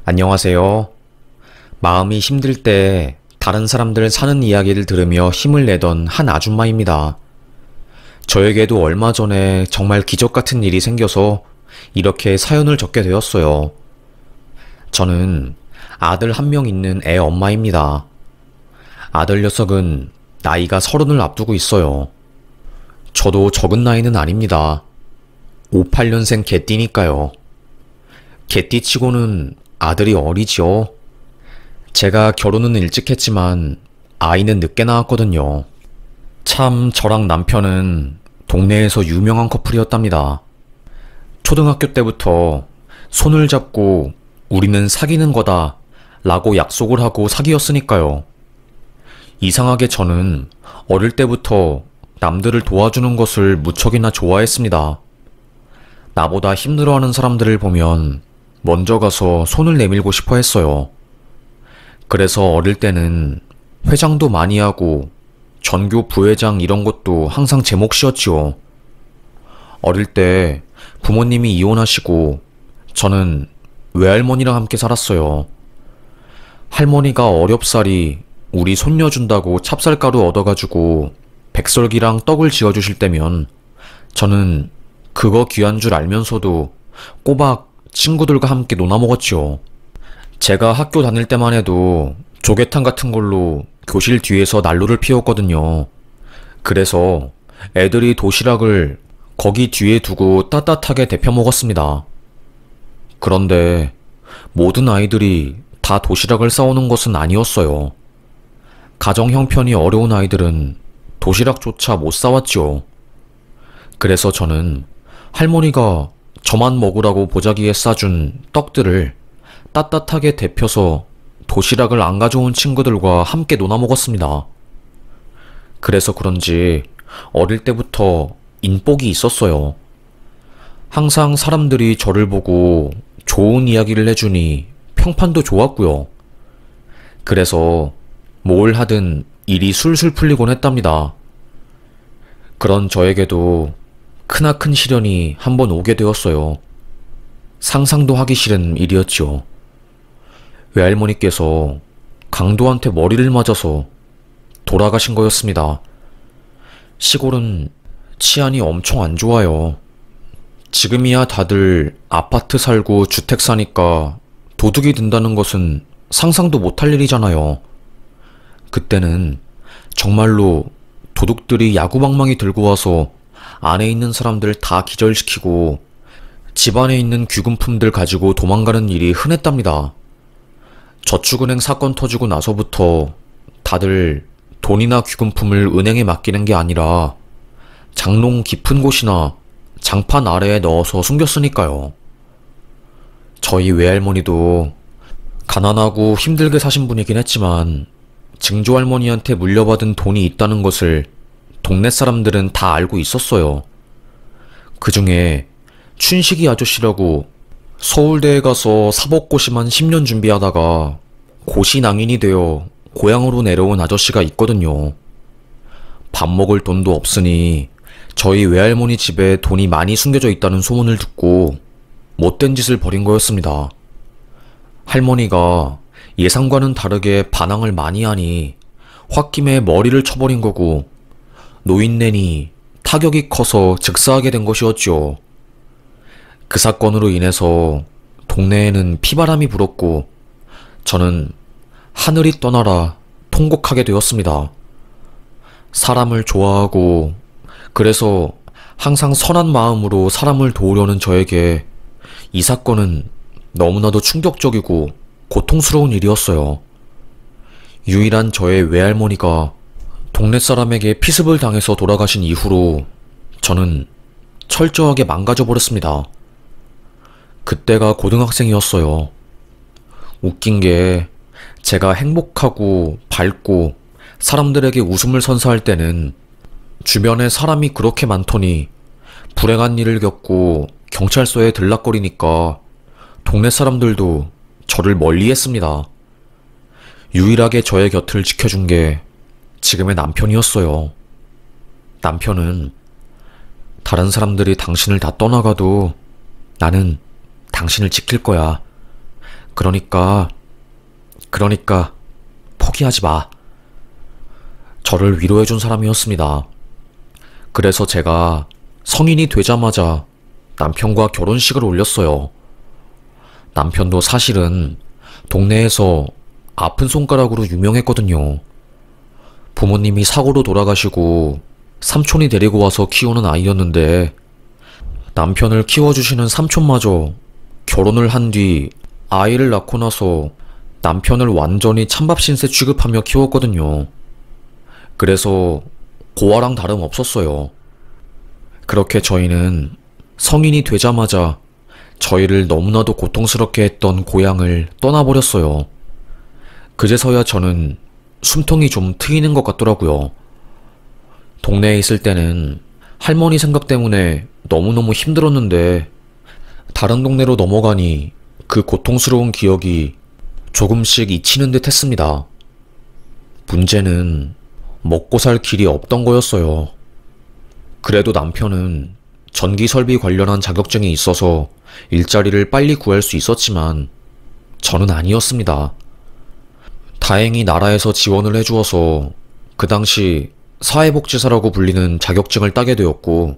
안녕하세요. 마음이 힘들 때 다른 사람들 사는 이야기를 들으며 힘을 내던 한 아줌마입니다. 저에게도 얼마 전에 정말 기적 같은 일이 생겨서 이렇게 사연을 적게 되었어요. 저는 아들 한 명 있는 애 엄마입니다. 아들 녀석은 나이가 30을 앞두고 있어요. 저도 적은 나이는 아닙니다. 58년생 개띠니까요. 개띠치고는 아들이 어리죠. 제가 결혼은 일찍 했지만 아이는 늦게 낳았거든요. 참 저랑 남편은 동네에서 유명한 커플이었답니다. 초등학교 때부터 손을 잡고 우리는 사귀는 거다 라고 약속을 하고 사귀었으니까요. 이상하게 저는 어릴 때부터 남들을 도와주는 것을 무척이나 좋아했습니다. 나보다 힘들어하는 사람들을 보면 먼저 가서 손을 내밀고 싶어 했어요. 그래서 어릴 때는 회장도 많이 하고 전교 부회장 이런 것도 항상 제 몫이었지요. 어릴 때 부모님이 이혼하시고 저는 외할머니랑 함께 살았어요. 할머니가 어렵사리 우리 손녀 준다고 찹쌀가루 얻어가지고 백설기랑 떡을 지어주실 때면 저는 그거 귀한 줄 알면서도 꼬박 친구들과 함께 놀아먹었지요. 제가 학교 다닐 때만 해도 조개탕 같은 걸로 교실 뒤에서 난로를 피웠거든요. 그래서 애들이 도시락을 거기 뒤에 두고 따뜻하게 데펴 먹었습니다. 그런데 모든 아이들이 다 도시락을 싸오는 것은 아니었어요. 가정 형편이 어려운 아이들은 도시락조차 못 싸왔죠. 그래서 저는 할머니가 저만 먹으라고 보자기에 싸준 떡들을 따뜻하게 데펴서 도시락을 안 가져온 친구들과 함께 놀아 먹었습니다. 그래서 그런지 어릴 때부터 인복이 있었어요. 항상 사람들이 저를 보고 좋은 이야기를 해주니 평판도 좋았고요. 그래서 뭘 하든 일이 술술 풀리곤 했답니다. 그런 저에게도 크나큰 시련이 한번 오게 되었어요. 상상도 하기 싫은 일이었죠. 외할머니께서 강도한테 머리를 맞아서 돌아가신 거였습니다. 시골은 치안이 엄청 안 좋아요. 지금이야 다들 아파트 살고 주택 사니까 도둑이 든다는 것은 상상도 못할 일이잖아요. 그때는 정말로 도둑들이 야구방망이 들고 와서 안에 있는 사람들 다 기절시키고 집안에 있는 귀금품들 가지고 도망가는 일이 흔했답니다. 저축은행 사건 터지고 나서부터 다들 돈이나 귀금품을 은행에 맡기는 게 아니라 장롱 깊은 곳이나 장판 아래에 넣어서 숨겼으니까요. 저희 외할머니도 가난하고 힘들게 사신 분이긴 했지만 증조할머니한테 물려받은 돈이 있다는 것을 동네 사람들은 다 알고 있었어요. 그 중에 춘식이 아저씨라고 서울대에 가서 사법고시만 10년 준비하다가 고시낭인이 되어 고향으로 내려온 아저씨가 있거든요. 밥 먹을 돈도 없으니 저희 외할머니 집에 돈이 많이 숨겨져 있다는 소문을 듣고 못된 짓을 벌인 거였습니다. 할머니가 예상과는 다르게 반항을 많이 하니 홧김에 머리를 쳐버린 거고 노인네니 타격이 커서 즉사하게 된 것이었죠. 그 사건으로 인해서 동네에는 피바람이 불었고 저는 하늘이 떠나라 통곡하게 되었습니다. 사람을 좋아하고 그래서 항상 선한 마음으로 사람을 도우려는 저에게 이 사건은 너무나도 충격적이고 고통스러운 일이었어요. 유일한 저의 외할머니가 동네 사람에게 피습을 당해서 돌아가신 이후로 저는 철저하게 망가져 버렸습니다. 그때가 고등학생이었어요. 웃긴 게 제가 행복하고 밝고 사람들에게 웃음을 선사할 때는 주변에 사람이 그렇게 많더니 불행한 일을 겪고 경찰서에 들락거리니까 동네 사람들도 저를 멀리했습니다. 유일하게 저의 곁을 지켜준 게 지금의 남편이었어요. 남편은 다른 사람들이 당신을 다 떠나가도 나는 당신을 지킬 거야. 그러니까 포기하지 마. 저를 위로해준 사람이었습니다. 그래서 제가 성인이 되자마자 남편과 결혼식을 올렸어요. 남편도 사실은 동네에서 아픈 손가락으로 유명했거든요. 부모님이 사고로 돌아가시고 삼촌이 데리고 와서 키우는 아이였는데 남편을 키워주시는 삼촌마저 결혼을 한 뒤 아이를 낳고 나서 남편을 완전히 찬밥 신세 취급하며 키웠거든요. 그래서 고아랑 다름없었어요. 그렇게 저희는 성인이 되자마자 저희를 너무나도 고통스럽게 했던 고향을 떠나버렸어요. 그제서야 저는 숨통이 좀 트이는 것 같더라고요. 동네에 있을 때는 할머니 생각 때문에 너무너무 힘들었는데 다른 동네로 넘어가니 그 고통스러운 기억이 조금씩 잊히는 듯 했습니다. 문제는 먹고 살 길이 없던 거였어요. 그래도 남편은 전기 설비 관련한 자격증이 있어서 일자리를 빨리 구할 수 있었지만 저는 아니었습니다. 다행히 나라에서 지원을 해주어서 그 당시 사회복지사라고 불리는 자격증을 따게 되었고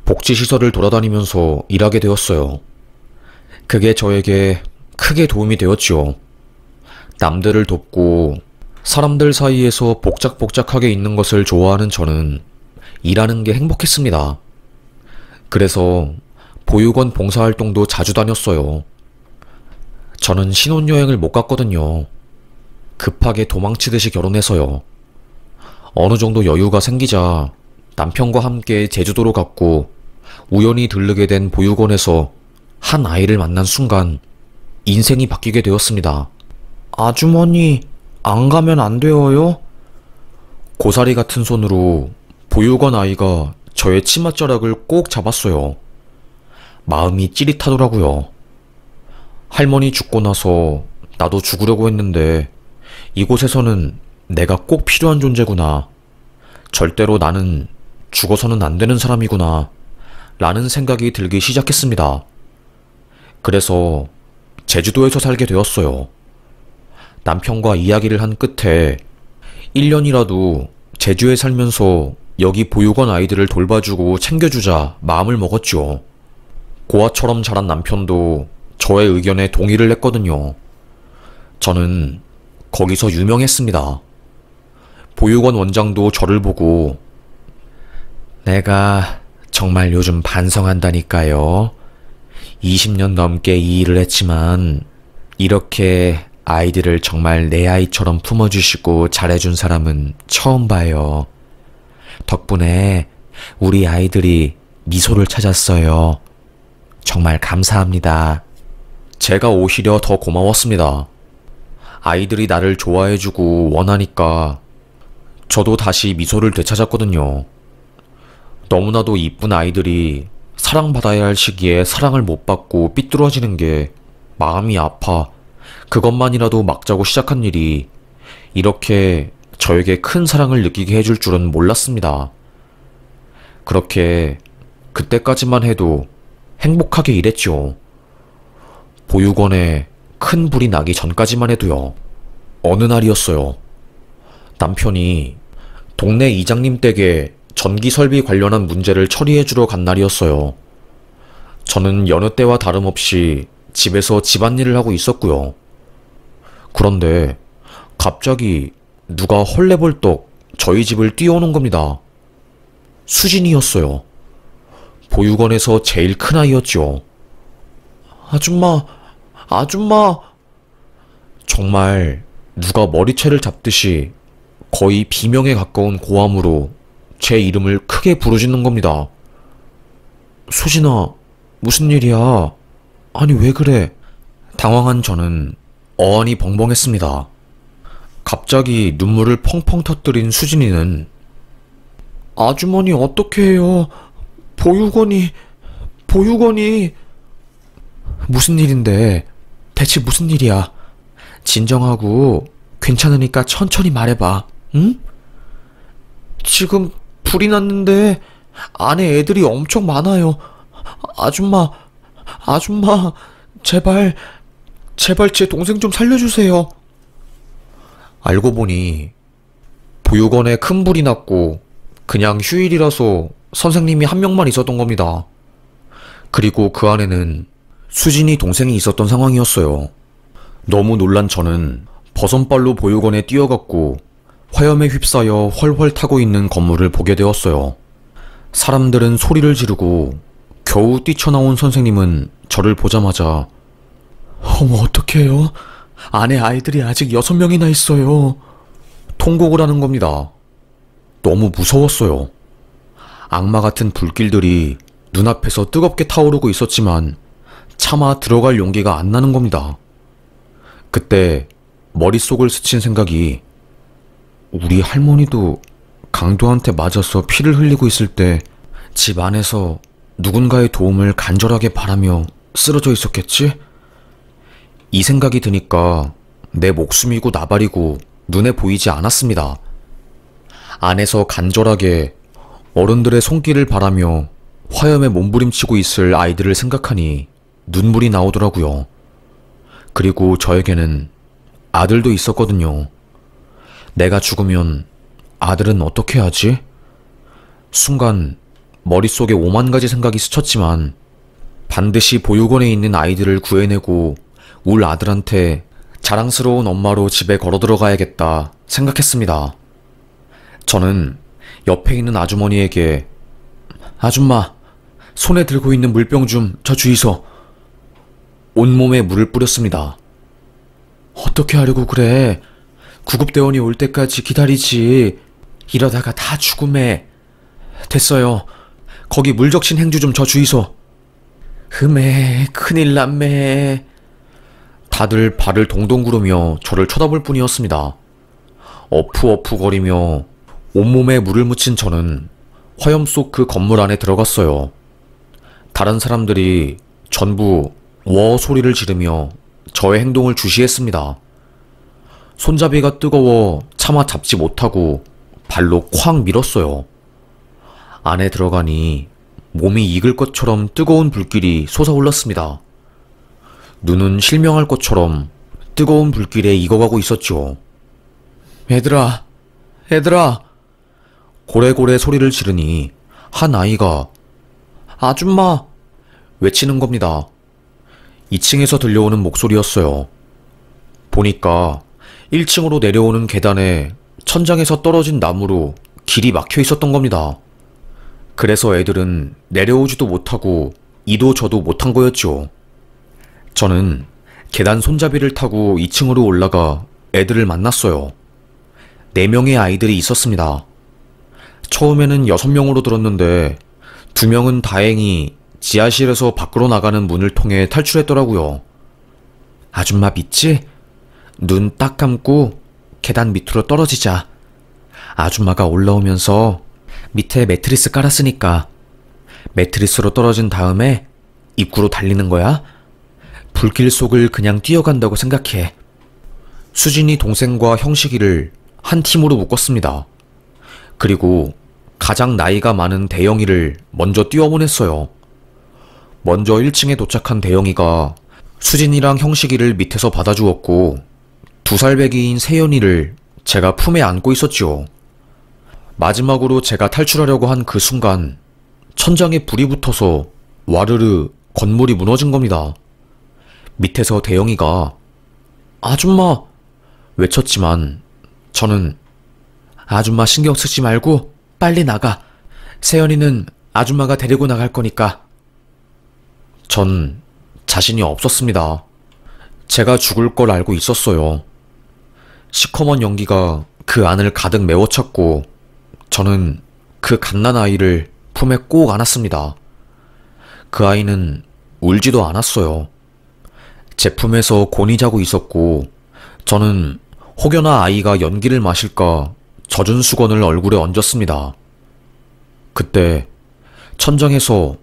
복지시설을 돌아다니면서 일하게 되었어요. 그게 저에게 크게 도움이 되었지요. 남들을 돕고 사람들 사이에서 복작복작하게 있는 것을 좋아하는 저는 일하는 게 행복했습니다. 그래서 보육원 봉사활동도 자주 다녔어요. 저는 신혼여행을 못 갔거든요. 급하게 도망치듯이 결혼해서요. 어느 정도 여유가 생기자 남편과 함께 제주도로 갔고 우연히 들르게 된 보육원에서 한 아이를 만난 순간 인생이 바뀌게 되었습니다. 아주머니, 안 가면 안 되어요? 고사리 같은 손으로 보육원 아이가 저의 치맛자락을 꼭 잡았어요. 마음이 찌릿하더라고요. 할머니 죽고 나서 나도 죽으려고 했는데 이곳에서는 내가 꼭 필요한 존재구나. 절대로 나는 죽어서는 안 되는 사람이구나. 라는 생각이 들기 시작했습니다. 그래서 제주도에서 살게 되었어요. 남편과 이야기를 한 끝에 1년이라도 제주에 살면서 여기 보육원 아이들을 돌봐주고 챙겨주자 마음을 먹었죠. 고아처럼 자란 남편도 저의 의견에 동의를 했거든요. 저는 거기서 유명했습니다. 보육원 원장도 저를 보고 내가 정말 요즘 반성한다니까요. 20년 넘게 이 일을 했지만 이렇게 아이들을 정말 내 아이처럼 품어주시고 잘해준 사람은 처음 봐요. 덕분에 우리 아이들이 미소를 찾았어요. 정말 감사합니다. 제가 오히려 더 고마웠습니다. 아이들이 나를 좋아해주고 원하니까 저도 다시 미소를 되찾았거든요. 너무나도 이쁜 아이들이 사랑받아야 할 시기에 사랑을 못 받고 삐뚤어지는 게 마음이 아파 그것만이라도 막자고 시작한 일이 이렇게 저에게 큰 사랑을 느끼게 해줄 줄은 몰랐습니다. 그렇게 그때까지만 해도 행복하게 일했죠. 보육원에 큰 불이 나기 전까지만 해도요. 어느 날이었어요. 남편이 동네 이장님 댁에 전기 설비 관련한 문제를 처리해주러 간 날이었어요. 저는 여느 때와 다름없이 집에서 집안일을 하고 있었고요. 그런데 갑자기 누가 헐레벌떡 저희 집을 뛰어오는 겁니다. 수진이었어요. 보육원에서 제일 큰 아이였죠. 아줌마, 아줌마. 정말 누가 머리채를 잡듯이 거의 비명에 가까운 고함으로 제 이름을 크게 부르짖는 겁니다. 수진아, 무슨 일이야? 아니 왜 그래? 당황한 저는 어안이 벙벙했습니다. 갑자기 눈물을 펑펑 터뜨린 수진이는 아주머니 어떻게 해요? 보육원이 무슨 일인데? 대체 무슨 일이야? 진정하고 괜찮으니까 천천히 말해봐. 응? 지금 불이 났는데 안에 애들이 엄청 많아요. 아줌마, 제발 제발 제 동생 좀 살려주세요. 알고 보니 보육원에 큰 불이 났고 그냥 휴일이라서 선생님이 한 명만 있었던 겁니다. 그리고 그 안에는 수진이 동생이 있었던 상황이었어요. 너무 놀란 저는 버선발로 보육원에 뛰어갔고 화염에 휩싸여 훨훨 타고 있는 건물을 보게 되었어요. 사람들은 소리를 지르고 겨우 뛰쳐나온 선생님은 저를 보자마자 어머 어떡해요? 안에 아이들이 아직 6명이나 있어요. 통곡을 하는 겁니다. 너무 무서웠어요. 악마 같은 불길들이 눈앞에서 뜨겁게 타오르고 있었지만 차마 들어갈 용기가 안 나는 겁니다. 그때 머릿속을 스친 생각이 우리 할머니도 강도한테 맞아서 피를 흘리고 있을 때 집 안에서 누군가의 도움을 간절하게 바라며 쓰러져 있었겠지? 이 생각이 드니까 내 목숨이고 나발이고 눈에 보이지 않았습니다. 안에서 간절하게 어른들의 손길을 바라며 화염에 몸부림치고 있을 아이들을 생각하니 눈물이 나오더라고요. 그리고 저에게는 아들도 있었거든요. 내가 죽으면 아들은 어떻게 하지? 순간 머릿속에 5만 가지 생각이 스쳤지만 반드시 보육원에 있는 아이들을 구해내고 울 아들한테 자랑스러운 엄마로 집에 걸어 들어가야겠다 생각했습니다. 저는 옆에 있는 아주머니에게 아줌마, 손에 들고 있는 물병 좀 저 주이소. 온몸에 물을 뿌렸습니다. 어떻게 하려고 그래? 구급대원이 올 때까지 기다리지. 이러다가 다 죽음에. 됐어요. 거기 물 적신 행주 좀 저 주이소. 흠에 큰일 났매. 다들 발을 동동 구르며 저를 쳐다볼 뿐이었습니다. 어푸어푸거리며 온몸에 물을 묻힌 저는 화염 속 그 건물 안에 들어갔어요. 다른 사람들이 전부 워 소리를 지르며 저의 행동을 주시했습니다. 손잡이가 뜨거워 차마 잡지 못하고 발로 쾅 밀었어요. 안에 들어가니 몸이 익을 것처럼 뜨거운 불길이 솟아올랐습니다. 눈은 실명할 것처럼 뜨거운 불길에 익어가고 있었죠. 얘들아, 얘들아! 고래고래 소리를 지르니 한 아이가 아줌마! 외치는 겁니다. 2층에서 들려오는 목소리였어요. 보니까 1층으로 내려오는 계단에 천장에서 떨어진 나무로 길이 막혀 있었던 겁니다. 그래서 애들은 내려오지도 못하고 이도 저도 못한 거였죠. 저는 계단 손잡이를 타고 2층으로 올라가 애들을 만났어요. 4명의 아이들이 있었습니다. 처음에는 6명으로 들었는데 2명은 다행히 지하실에서 밖으로 나가는 문을 통해 탈출했더라고요. 아줌마 믿지? 눈 딱 감고 계단 밑으로 떨어지자. 아줌마가 올라오면서 밑에 매트리스 깔았으니까 매트리스로 떨어진 다음에 입구로 달리는 거야. 불길 속을 그냥 뛰어간다고 생각해. 수진이 동생과 형식이를 한 팀으로 묶었습니다. 그리고 가장 나이가 많은 대영이를 먼저 뛰어보냈어요. 먼저 1층에 도착한 대영이가 수진이랑 형식이를 밑에서 받아주었고 2살 배기인 세연이를 제가 품에 안고 있었죠. 마지막으로 제가 탈출하려고 한 그 순간 천장에 불이 붙어서 와르르 건물이 무너진 겁니다. 밑에서 대영이가 아줌마! 외쳤지만 저는 아줌마 신경 쓰지 말고 빨리 나가. 세연이는 아줌마가 데리고 나갈 거니까. 전 자신이 없었습니다. 제가 죽을 걸 알고 있었어요. 시커먼 연기가 그 안을 가득 메워찼고 저는 그 갓난아이를 품에 꼭 안았습니다. 그 아이는 울지도 않았어요. 제 품에서 곤히 자고 있었고 저는 혹여나 아이가 연기를 마실까 젖은 수건을 얼굴에 얹었습니다. 그때 천장에서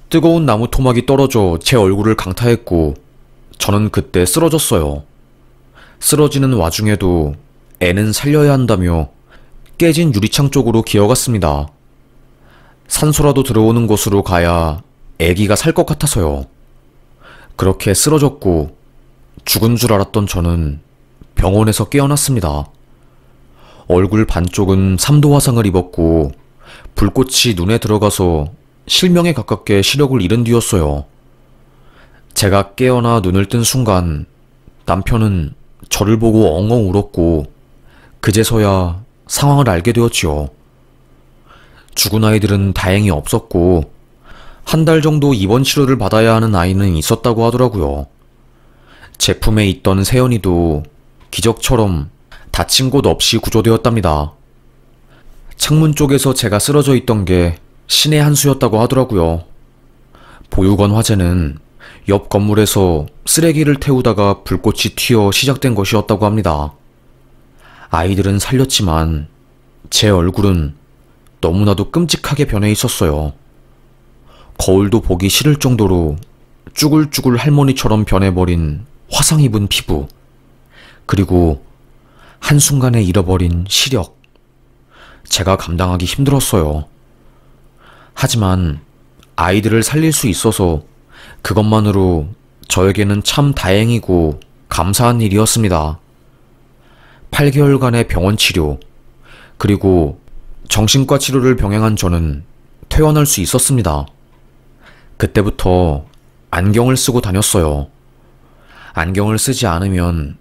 뜨거운 나무 토막이 떨어져 제 얼굴을 강타했고 저는 그때 쓰러졌어요. 쓰러지는 와중에도 애는 살려야 한다며 깨진 유리창 쪽으로 기어갔습니다. 산소라도 들어오는 곳으로 가야 애기가 살 것 같아서요. 그렇게 쓰러졌고 죽은 줄 알았던 저는 병원에서 깨어났습니다. 얼굴 반쪽은 3도 화상을 입었고 불꽃이 눈에 들어가서 실명에 가깝게 시력을 잃은 뒤였어요. 제가 깨어나 눈을 뜬 순간 남편은 저를 보고 엉엉 울었고 그제서야 상황을 알게 되었지요. 죽은 아이들은 다행히 없었고 한 달 정도 입원 치료를 받아야 하는 아이는 있었다고 하더라고요. 제품에 있던 세연이도 기적처럼 다친 곳 없이 구조되었답니다. 창문 쪽에서 제가 쓰러져 있던 게 신의 한 수였다고 하더라고요. 보육원 화재는 옆 건물에서 쓰레기를 태우다가 불꽃이 튀어 시작된 것이었다고 합니다. 아이들은 살렸지만 제 얼굴은 너무나도 끔찍하게 변해 있었어요. 거울도 보기 싫을 정도로 쭈글쭈글 할머니처럼 변해버린 화상 입은 피부, 그리고 한순간에 잃어버린 시력. 제가 감당하기 힘들었어요. 하지만 아이들을 살릴 수 있어서 그것만으로 저에게는 참 다행이고 감사한 일이었습니다. 8개월간의 병원 치료, 그리고 정신과 치료를 병행한 저는 퇴원할 수 있었습니다. 그때부터 안경을 쓰고 다녔어요. 안경을 쓰지 않으면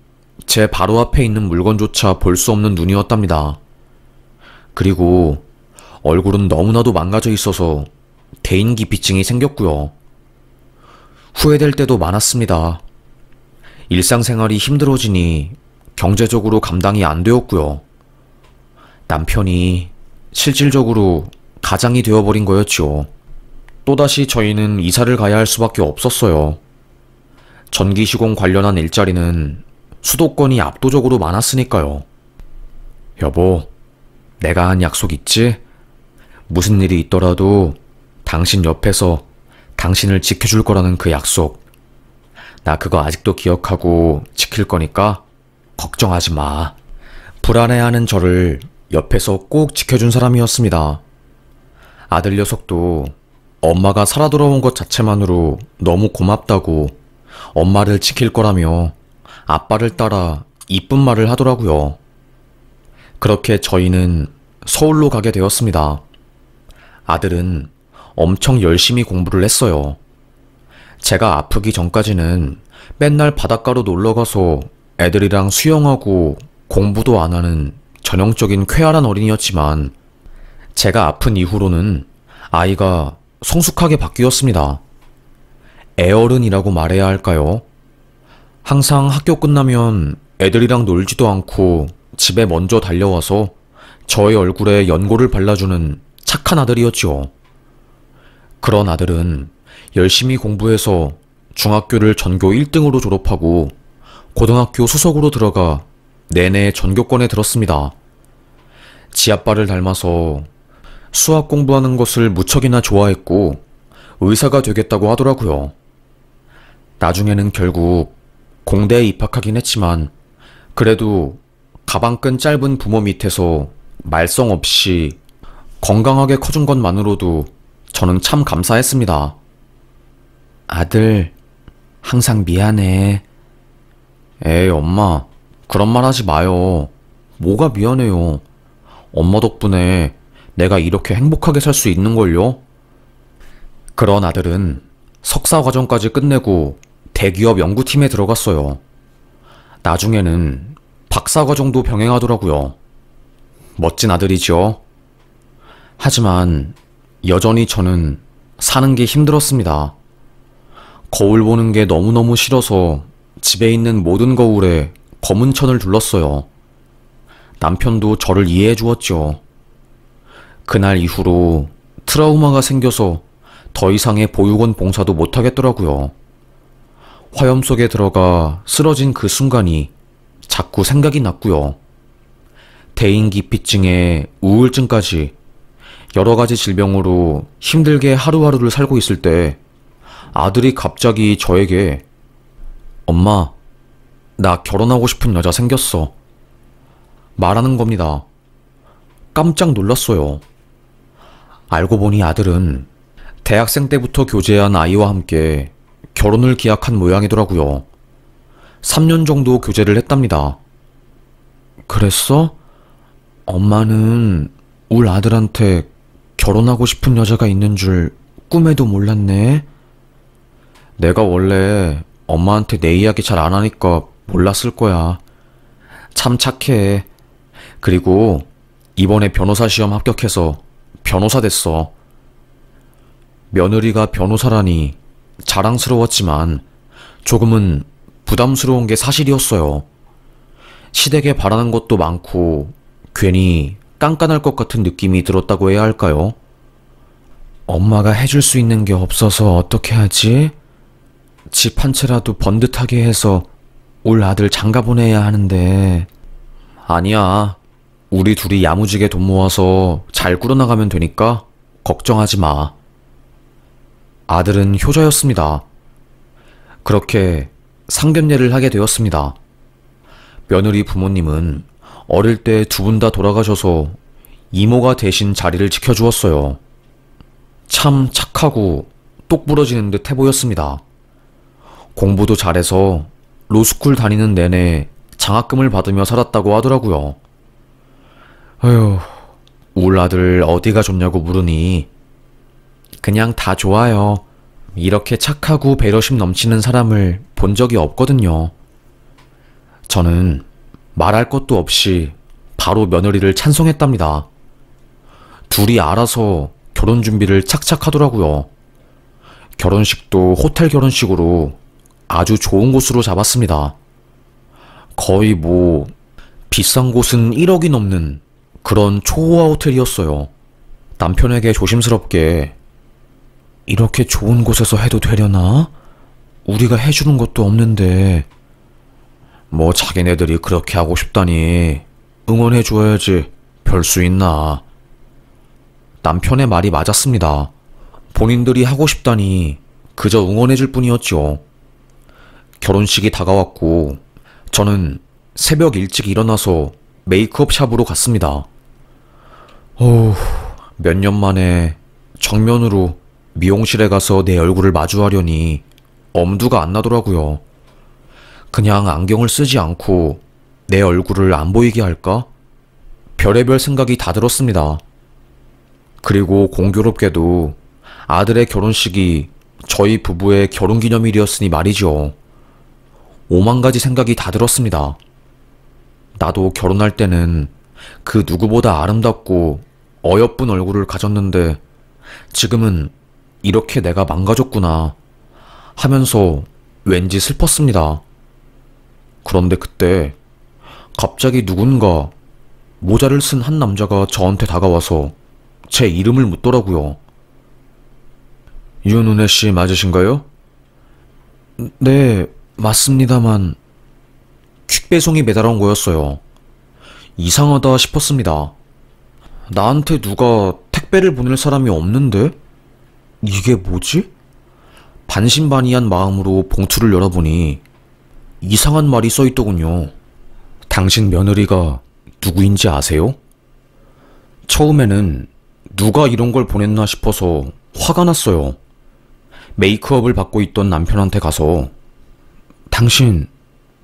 제 바로 앞에 있는 물건조차 볼 수 없는 눈이었답니다. 그리고 얼굴은 너무나도 망가져 있어서 대인기피증이 생겼고요. 후회될 때도 많았습니다. 일상생활이 힘들어지니 경제적으로 감당이 안 되었고요. 남편이 실질적으로 가장이 되어버린 거였죠. 또다시 저희는 이사를 가야 할 수밖에 없었어요. 전기 시공 관련한 일자리는 수도권이 압도적으로 많았으니까요. 여보, 내가 한 약속 있지? 무슨 일이 있더라도 당신 옆에서 당신을 지켜줄 거라는 그 약속. 나 그거 아직도 기억하고 지킬 거니까 걱정하지 마. 불안해하는 저를 옆에서 꼭 지켜준 사람이었습니다. 아들 녀석도 엄마가 살아 돌아온 것 자체만으로 너무 고맙다고 엄마를 지킬 거라며 아빠를 따라 이쁜 말을 하더라고요. 그렇게 저희는 서울로 가게 되었습니다. 아들은 엄청 열심히 공부를 했어요. 제가 아프기 전까지는 맨날 바닷가로 놀러가서 애들이랑 수영하고 공부도 안 하는 전형적인 쾌활한 어린이였지만 제가 아픈 이후로는 아이가 성숙하게 바뀌었습니다. 애어른이라고 말해야 할까요? 항상 학교 끝나면 애들이랑 놀지도 않고 집에 먼저 달려와서 저의 얼굴에 연고를 발라주는 착한 아들이었죠. 그런 아들은 열심히 공부해서 중학교를 전교 1등으로 졸업하고 고등학교 수석으로 들어가 내내 전교권에 들었습니다. 지아빠를 닮아서 수학 공부하는 것을 무척이나 좋아했고 의사가 되겠다고 하더라고요. 나중에는 결국 공대에 입학하긴 했지만 그래도 가방끈 짧은 부모 밑에서 말썽 없이 건강하게 커준 것만으로도 저는 참 감사했습니다. 아들, 항상 미안해. 에이, 엄마, 그런 말 하지 마요. 뭐가 미안해요. 엄마 덕분에 내가 이렇게 행복하게 살 수 있는걸요? 그런 아들은 석사 과정까지 끝내고 대기업 연구팀에 들어갔어요. 나중에는 박사 과정도 병행하더라고요. 멋진 아들이죠. 하지만 여전히 저는 사는 게 힘들었습니다. 거울 보는 게 너무너무 싫어서 집에 있는 모든 거울에 검은 천을 둘렀어요. 남편도 저를 이해해 주었죠. 그날 이후로 트라우마가 생겨서 더 이상의 보육원 봉사도 못하겠더라고요. 화염 속에 들어가 쓰러진 그 순간이 자꾸 생각이 났고요. 대인기피증에 우울증까지 여러 가지 질병으로 힘들게 하루하루를 살고 있을 때 아들이 갑자기 저에게 엄마, 나 결혼하고 싶은 여자 생겼어. 말하는 겁니다. 깜짝 놀랐어요. 알고 보니 아들은 대학생 때부터 교제한 아이와 함께 결혼을 기약한 모양이더라고요. 3년 정도 교제를 했답니다. 그랬어? 엄마는 울 아들한테 결혼하고 싶은 여자가 있는 줄 꿈에도 몰랐네. 내가 원래 엄마한테 내 이야기 잘 안 하니까 몰랐을 거야. 참 착해. 그리고 이번에 변호사 시험 합격해서 변호사 됐어. 며느리가 변호사라니 자랑스러웠지만 조금은 부담스러운 게 사실이었어요. 시댁에 바라는 것도 많고 괜히 깐깐할 것 같은 느낌이 들었다고 해야 할까요? 엄마가 해줄 수 있는 게 없어서 어떻게 하지? 집 한 채라도 번듯하게 해서 울 아들 장가 보내야 하는데. 아니야. 우리 둘이 야무지게 돈 모아서 잘 꾸려나가면 되니까 걱정하지 마. 아들은 효자였습니다. 그렇게 상견례를 하게 되었습니다. 며느리 부모님은 어릴 때 두 분 다 돌아가셔서 이모가 대신 자리를 지켜주었어요. 참 착하고 똑부러지는 듯 해보였습니다. 공부도 잘해서 로스쿨 다니는 내내 장학금을 받으며 살았다고 하더라고요. 어휴, 울 아들 어디가 좋냐고 물으니 그냥 다 좋아요. 이렇게 착하고 배려심 넘치는 사람을 본 적이 없거든요. 저는 말할 것도 없이 바로 며느리를 찬송했답니다. 둘이 알아서 결혼 준비를 착착 하더라고요. 결혼식도 호텔 결혼식으로 아주 좋은 곳으로 잡았습니다. 거의 비싼 곳은 1억이 넘는 그런 초호화 호텔이었어요. 남편에게 조심스럽게 이렇게 좋은 곳에서 해도 되려나? 우리가 해주는 것도 없는데. 자기네들이 그렇게 하고 싶다니 응원해줘야지. 별 수 있나. 남편의 말이 맞았습니다. 본인들이 하고 싶다니 그저 응원해줄 뿐이었죠. 결혼식이 다가왔고 저는 새벽 일찍 일어나서 메이크업 샵으로 갔습니다. 몇 년 만에 정면으로 미용실에 가서 내 얼굴을 마주하려니 엄두가 안 나더라고요. 그냥 안경을 쓰지 않고 내 얼굴을 안 보이게 할까? 별의별 생각이 다 들었습니다. 그리고 공교롭게도 아들의 결혼식이 저희 부부의 결혼기념일이었으니 말이죠. 5만 가지 생각이 다 들었습니다. 나도 결혼할 때는 그 누구보다 아름답고 어여쁜 얼굴을 가졌는데 지금은 이렇게 내가 망가졌구나 하면서 왠지 슬펐습니다. 그런데 그때 갑자기 누군가 모자를 쓴 한 남자가 저한테 다가와서 제 이름을 묻더라고요. 윤은혜 씨 맞으신가요? 네, 맞습니다만. 퀵배송이 매달아온 거였어요. 이상하다 싶었습니다. 나한테 누가 택배를 보낼 사람이 없는데? 이게 뭐지? 반신반의한 마음으로 봉투를 열어보니 이상한 말이 써있더군요. 당신 며느리가 누구인지 아세요? 처음에는 누가 이런 걸 보냈나 싶어서 화가 났어요. 메이크업을 받고 있던 남편한테 가서 당신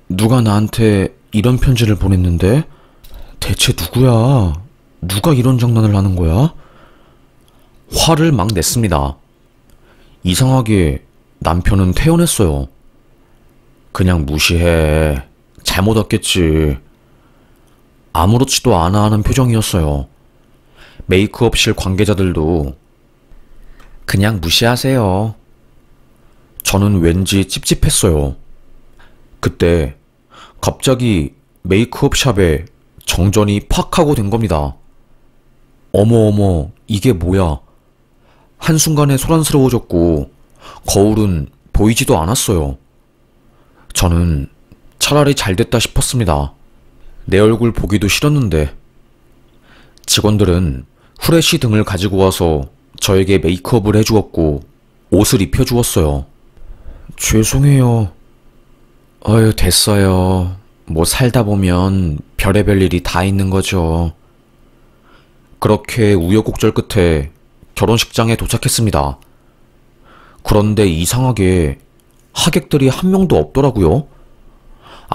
누가 나한테 이런 편지를 보냈는데? 대체 누구야? 누가 이런 장난을 하는 거야? 화를 막 냈습니다. 이상하게 남편은 태연했어요. 그냥 무시해. 잘못 왔겠지. 아무렇지도 않아 하는 표정이었어요. 메이크업실 관계자들도 그냥 무시하세요. 저는 왠지 찝찝했어요. 그때 갑자기 메이크업 샵에 정전이 팍 하고 된 겁니다. 어머, 이게 뭐야. 한순간에 소란스러워졌고 거울은 보이지도 않았어요. 저는 차라리 잘됐다 싶었습니다. 내 얼굴 보기도 싫었는데. 직원들은 후레쉬 등을 가지고 와서 저에게 메이크업을 해주었고 옷을 입혀주었어요. 죄송해요. 됐어요. 살다 보면 별의별 일이 다 있는 거죠. 그렇게 우여곡절 끝에 결혼식장에 도착했습니다. 그런데 이상하게 하객들이 한 명도 없더라고요.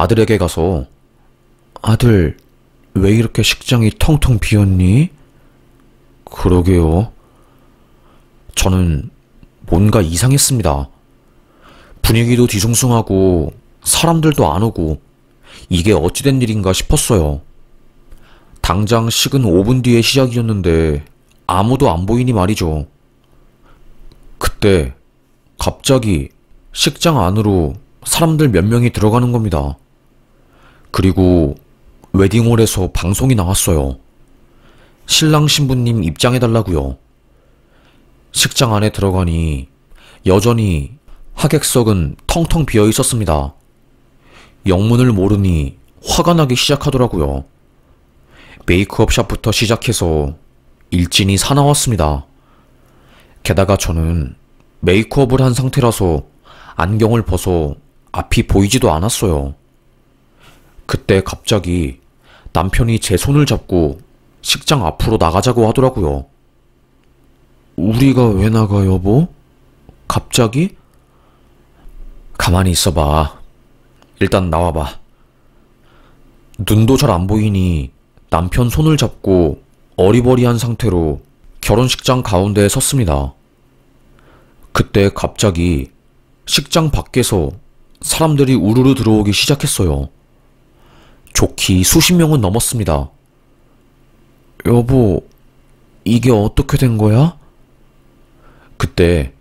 아들에게 가서 아들, 왜 이렇게 식장이 텅텅 비었니? 그러게요. 저는 뭔가 이상했습니다. 분위기도 뒤숭숭하고 사람들도 안 오고 이게 어찌된 일인가 싶었어요. 당장 식은 5분 뒤에 시작이었는데 아무도 안 보이니 말이죠. 그때 갑자기 식장 안으로 사람들 몇 명이 들어가는 겁니다. 그리고 웨딩홀에서 방송이 나왔어요. 신랑 신부님 입장해달라고요. 식장 안에 들어가니 여전히 하객석은 텅텅 비어 있었습니다. 영문을 모르니 화가 나기 시작하더라고요. 메이크업 샵부터 시작해서 일진이 사나웠습니다. 게다가 저는 메이크업을 한 상태라서 안경을 벗어 앞이 보이지도 않았어요. 그때 갑자기 남편이 제 손을 잡고 식장 앞으로 나가자고 하더라고요. 우리가 왜 나가, 여보? 갑자기? 가만히 있어봐. 일단 나와봐. 눈도 잘 안 보이니 남편 손을 잡고 어리버리한 상태로 결혼식장 가운데에 섰습니다. 그때 갑자기 식장 밖에서 사람들이 우르르 들어오기 시작했어요. 좋기 수십 명은 넘었습니다. 여보, 이게 어떻게 된 거야? 그때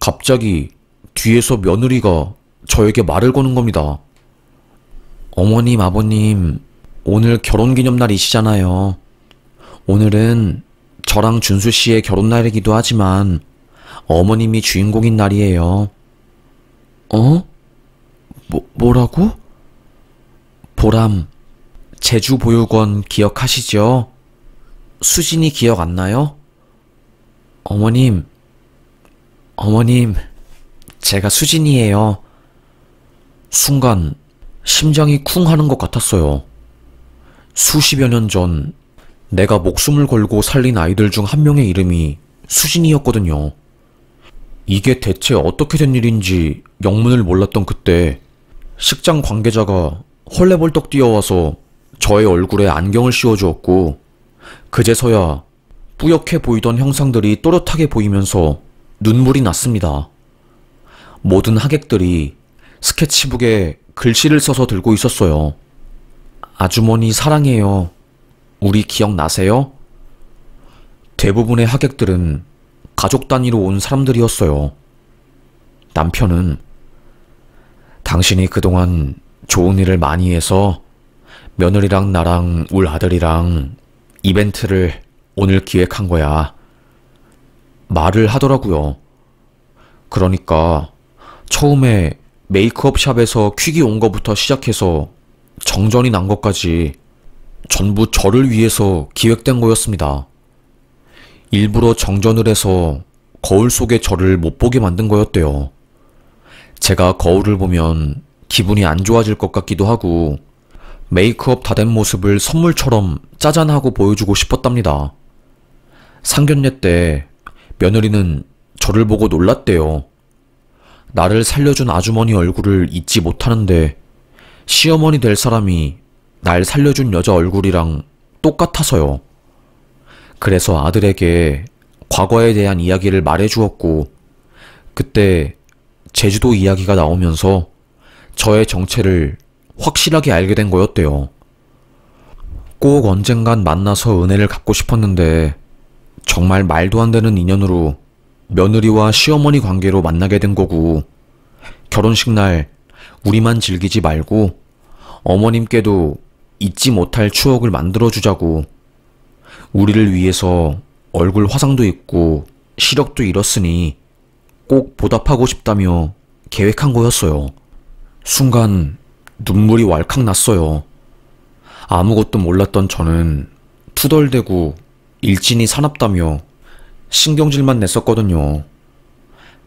갑자기 뒤에서 며느리가 저에게 말을 거는 겁니다. 어머님, 아버님, 오늘 결혼기념날이시잖아요. 오늘은 저랑 준수 씨의 결혼날이기도 하지만 어머님이 주인공인 날이에요. 뭐라고? 보람, 제주보육원 기억하시죠? 수진이 기억 안 나요? 어머님, 제가 수진이에요. 순간 심장이 쿵 하는 것 같았어요. 수십여 년 전 내가 목숨을 걸고 살린 아이들 중 한 명의 이름이 수진이었거든요. 이게 대체 어떻게 된 일인지 영문을 몰랐던 그때 식장 관계자가 헐레벌떡 뛰어와서 저의 얼굴에 안경을 씌워주었고 그제서야 뿌옇게 보이던 형상들이 또렷하게 보이면서 눈물이 났습니다. 모든 하객들이 스케치북에 글씨를 써서 들고 있었어요. 아주머니 사랑해요. 우리 기억나세요? 대부분의 하객들은 가족 단위로 온 사람들이었어요. 남편은 당신이 그동안 좋은 일을 많이 해서 며느리랑 나랑 울 아들이랑 이벤트를 오늘 기획한 거야. 말을 하더라고요. 그러니까 처음에 메이크업 샵에서 퀵이 온 거부터 시작해서 정전이 난 것까지 전부 저를 위해서 기획된 거였습니다. 일부러 정전을 해서 거울 속의 저를 못 보게 만든 거였대요. 제가 거울을 보면 기분이 안 좋아질 것 같기도 하고 메이크업 다 된 모습을 선물처럼 짜잔하고 보여주고 싶었답니다. 상견례 때 며느리는 저를 보고 놀랐대요. 나를 살려준 아주머니 얼굴을 잊지 못하는데 시어머니 될 사람이 날 살려준 여자 얼굴이랑 똑같아서요. 그래서 아들에게 과거에 대한 이야기를 말해주었고 그때 제주도 이야기가 나오면서 저의 정체를 확실하게 알게 된 거였대요. 꼭 언젠간 만나서 은혜를 갚고 싶었는데 정말 말도 안 되는 인연으로 며느리와 시어머니 관계로 만나게 된 거고 결혼식 날 우리만 즐기지 말고 어머님께도 잊지 못할 추억을 만들어주자고 우리를 위해서 얼굴 화상도 입고 시력도 잃었으니 꼭 보답하고 싶다며 계획한 거였어요. 순간 눈물이 왈칵 났어요. 아무것도 몰랐던 저는 투덜대고 일진이 사납다며 신경질만 냈었거든요.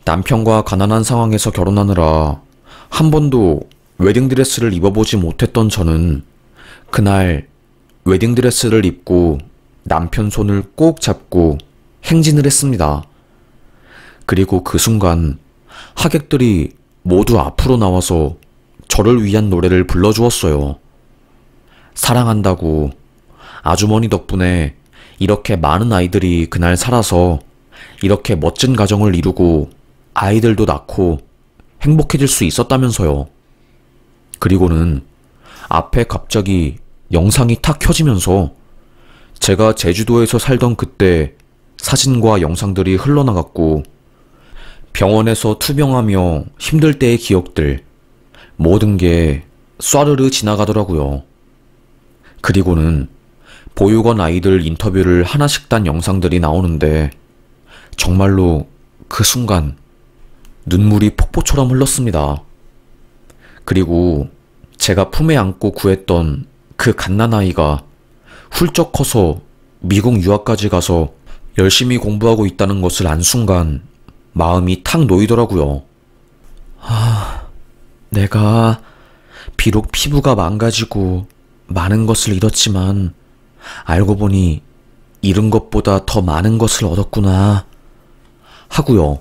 남편과 가난한 상황에서 결혼하느라 한 번도 웨딩드레스를 입어보지 못했던 저는 그날 웨딩드레스를 입고 남편 손을 꼭 잡고 행진을 했습니다. 그리고 그 순간 하객들이 모두 앞으로 나와서 저를 위한 노래를 불러주었어요. 사랑한다고, 아주머니 덕분에 이렇게 많은 아이들이 그날 살아서 이렇게 멋진 가정을 이루고 아이들도 낳고 행복해질 수 있었다면서요. 그리고는 앞에 갑자기 영상이 탁 켜지면서 제가 제주도에서 살던 그때 사진과 영상들이 흘러나갔고, 병원에서 투병하며 힘들 때의 기억들, 모든 게 쏴르르 지나가더라고요. 그리고는 보육원 아이들 인터뷰를 하나씩 딴 영상들이 나오는데 정말로 그 순간 눈물이 폭포처럼 흘렀습니다. 그리고 제가 품에 안고 구했던 그 갓난아이가 훌쩍 커서 미국 유학까지 가서 열심히 공부하고 있다는 것을 안 순간 마음이 탁 놓이더라고요. 내가 비록 피부가 망가지고 많은 것을 잃었지만 알고 보니 잃은 것보다 더 많은 것을 얻었구나 하고요.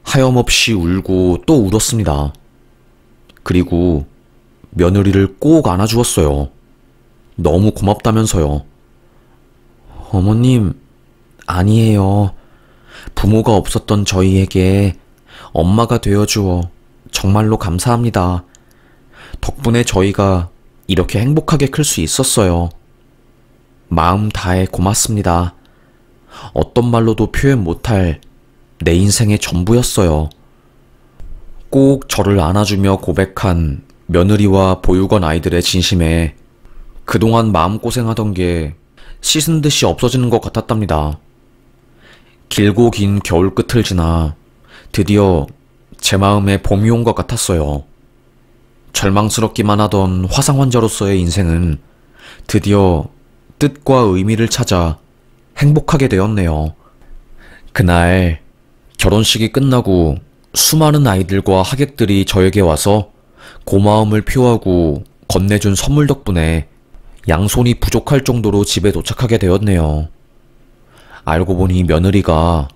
하염없이 울고 또 울었습니다. 그리고 며느리를 꼭 안아주었어요. 너무 고맙다면서요. 어머님, 아니에요. 부모가 없었던 저희에게 엄마가 되어주어 정말로 감사합니다. 덕분에 저희가 이렇게 행복하게 클 수 있었어요. 마음 다해 고맙습니다. 어떤 말로도 표현 못할 내 인생의 전부였어요. 꼭 저를 안아주며 고백한 며느리와 보육원 아이들의 진심에 그동안 마음고생하던 게 씻은 듯이 없어지는 것 같았답니다. 길고 긴 겨울 끝을 지나 드디어 제 마음에 봄이 온 것 같았어요. 절망스럽기만 하던 화상 환자로서의 인생은 드디어 뜻과 의미를 찾아 행복하게 되었네요. 그날 결혼식이 끝나고 수많은 아이들과 하객들이 저에게 와서 고마움을 표하고 건네준 선물 덕분에 양손이 부족할 정도로 집에 도착하게 되었네요. 알고 보니 며느리가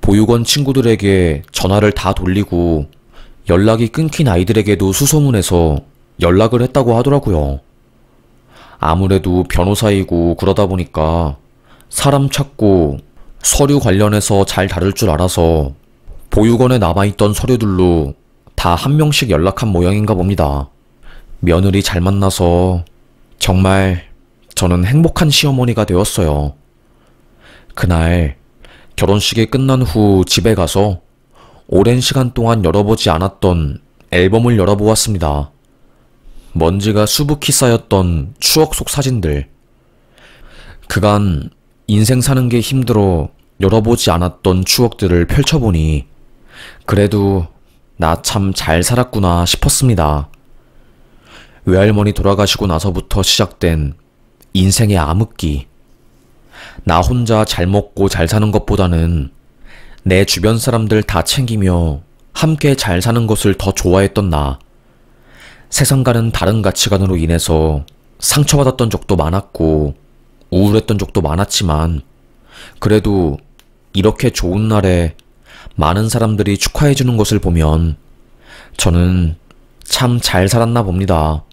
보육원 친구들에게 전화를 다 돌리고 연락이 끊긴 아이들에게도 수소문해서 연락을 했다고 하더라고요. 아무래도 변호사이고 그러다 보니까 사람 찾고 서류 관련해서 잘 다룰 줄 알아서 보육원에 남아있던 서류들로 다 한 명씩 연락한 모양인가 봅니다. 며느리 잘 만나서 정말 저는 행복한 시어머니가 되었어요. 그날 결혼식이 끝난 후 집에 가서 오랜 시간 동안 열어보지 않았던 앨범을 열어보았습니다. 먼지가 수북히 쌓였던 추억 속 사진들. 그간 인생 사는 게 힘들어 열어보지 않았던 추억들을 펼쳐보니 그래도 나 참 잘 살았구나 싶었습니다. 외할머니 돌아가시고 나서부터 시작된 인생의 암흑기. 나 혼자 잘 먹고 잘 사는 것보다는 내 주변 사람들 다 챙기며 함께 잘 사는 것을 더 좋아했던 나. 세상과는 다른 가치관으로 인해서 상처받았던 적도 많았고 우울했던 적도 많았지만 그래도 이렇게 좋은 날에 많은 사람들이 축하해주는 것을 보면 저는 참 잘 살았나 봅니다.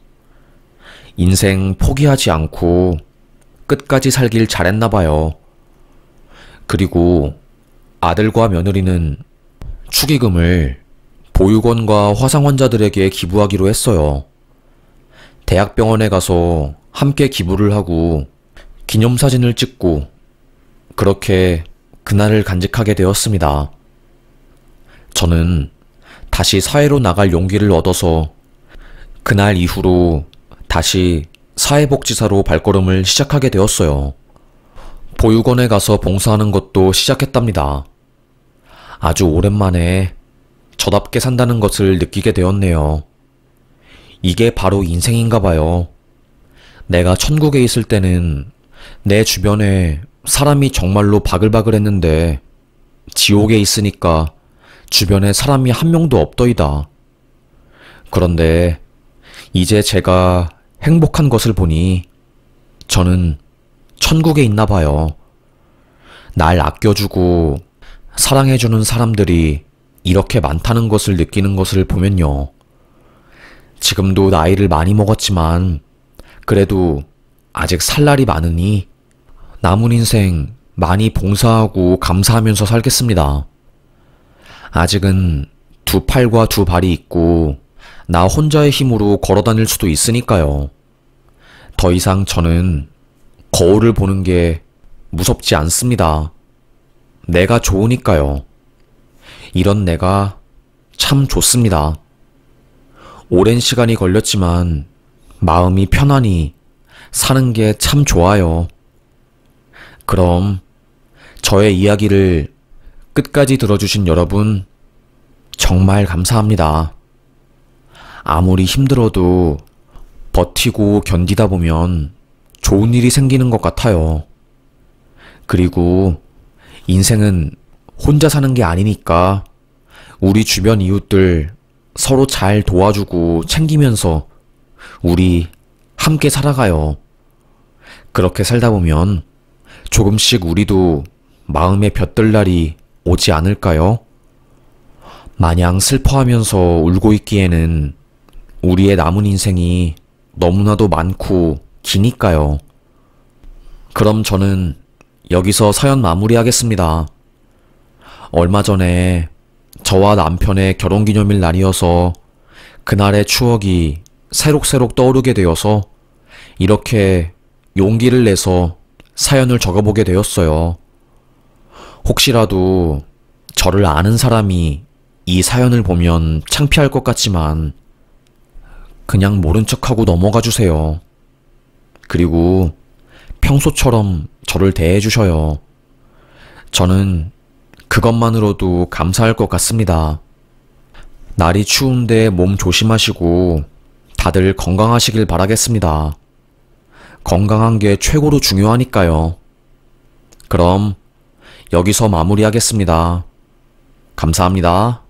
인생 포기하지 않고 끝까지 살길 잘했나 봐요. 그리고 아들과 며느리는 축의금을 보육원과 화상 환자들에게 기부하기로 했어요. 대학병원에 가서 함께 기부를 하고 기념사진을 찍고 그렇게 그날을 간직하게 되었습니다. 저는 다시 사회로 나갈 용기를 얻어서 그날 이후로 다시 사회복지사로 발걸음을 시작하게 되었어요. 보육원에 가서 봉사하는 것도 시작했답니다. 아주 오랜만에 저답게 산다는 것을 느끼게 되었네요. 이게 바로 인생인가 봐요. 내가 천국에 있을 때는 내 주변에 사람이 정말로 바글바글 했는데 지옥에 있으니까 주변에 사람이 한 명도 없더이다. 그런데 이제 제가 행복한 것을 보니 저는 천국에 있나 봐요. 날 아껴주고 사랑해주는 사람들이 이렇게 많다는 것을 느끼는 것을 보면요. 지금도 나이를 많이 먹었지만 그래도 아직 살 날이 많으니 남은 인생 많이 봉사하고 감사하면서 살겠습니다. 아직은 두 팔과 두 발이 있고 나 혼자의 힘으로 걸어 다닐 수도 있으니까요. 더 이상 저는 거울을 보는 게 무섭지 않습니다. 내가 좋으니까요. 이런 내가 참 좋습니다. 오랜 시간이 걸렸지만 마음이 편안히 사는 게 참 좋아요. 그럼 저의 이야기를 끝까지 들어주신 여러분 정말 감사합니다. 아무리 힘들어도 버티고 견디다 보면 좋은 일이 생기는 것 같아요. 그리고 인생은 혼자 사는 게 아니니까 우리 주변 이웃들 서로 잘 도와주고 챙기면서 우리 함께 살아가요. 그렇게 살다 보면 조금씩 우리도 마음에 볕들 날이 오지 않을까요? 마냥 슬퍼하면서 울고 있기에는 우리의 남은 인생이 너무나도 많고 기니까요. 그럼 저는 여기서 사연 마무리하겠습니다. 얼마 전에 저와 남편의 결혼기념일 날이어서 그날의 추억이 새록새록 떠오르게 되어서 이렇게 용기를 내서 사연을 적어보게 되었어요. 혹시라도 저를 아는 사람이 이 사연을 보면 창피할 것 같지만 그냥 모른 척하고 넘어가 주세요. 그리고 평소처럼 저를 대해 주셔요. 저는 그것만으로도 감사할 것 같습니다. 날이 추운데 몸 조심하시고 다들 건강하시길 바라겠습니다. 건강한 게 최고로 중요하니까요. 그럼 여기서 마무리하겠습니다. 감사합니다.